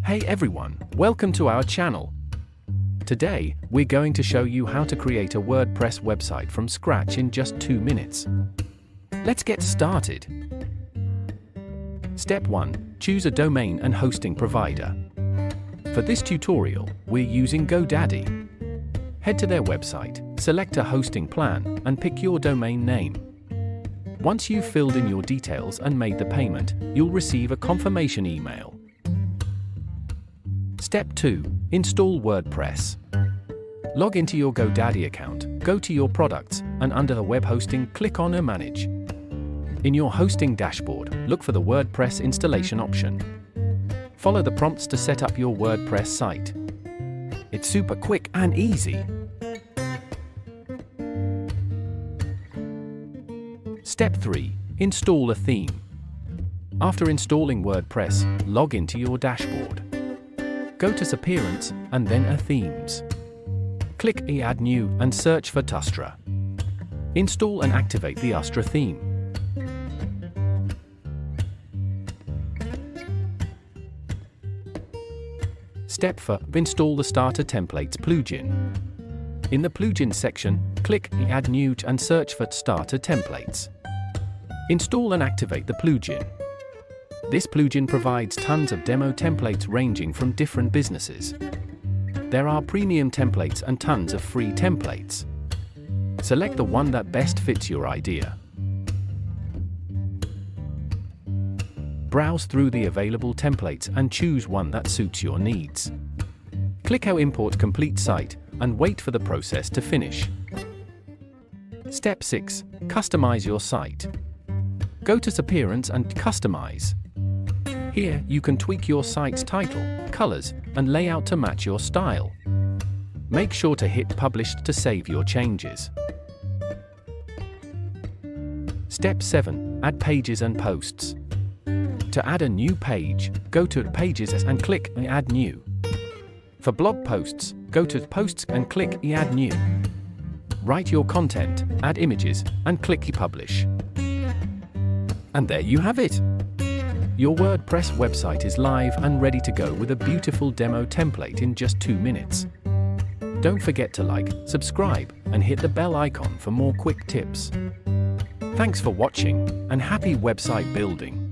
Hey everyone, welcome to our channel. Today, we're going to show you how to create a WordPress website from scratch in just 2 minutes. Let's get started. Step 1. Choose a domain and hosting provider. For this tutorial, we're using GoDaddy. Head to their website, select a hosting plan, and pick your domain name. Once you've filled in your details and made the payment, you'll receive a confirmation email. Step 2. Install WordPress. Log into your GoDaddy account, go to your products, and under the web hosting, click on Manage. In your hosting dashboard, look for the WordPress installation option. Follow the prompts to set up your WordPress site. It's super quick and easy. Step 3. Install a theme. After installing WordPress, log into your dashboard. Go to Appearance, and then Themes. Click Add New and search for Astra. Install and activate the Astra theme. Step 4. Install the Starter Templates plugin. In the plugin section, click Add New and search for Starter Templates. Install and activate the plugin. This plugin provides tons of demo templates ranging from different businesses. There are premium templates and tons of free templates. Select the one that best fits your idea. Browse through the available templates and choose one that suits your needs. Click on Import Complete Site and wait for the process to finish. Step 6. Customize your site. Go to Appearance and Customize. Here, you can tweak your site's title, colors, and layout to match your style. Make sure to hit Publish to save your changes. Step 7. Add pages and posts. To add a new page, go to Pages and click Add New. For blog posts, go to Posts and click Add New. Write your content, add images, and click Publish. And there you have it! Your WordPress website is live and ready to go with a beautiful demo template in just 2 minutes. Don't forget to like, subscribe, and hit the bell icon for more quick tips. Thanks for watching, and happy website building!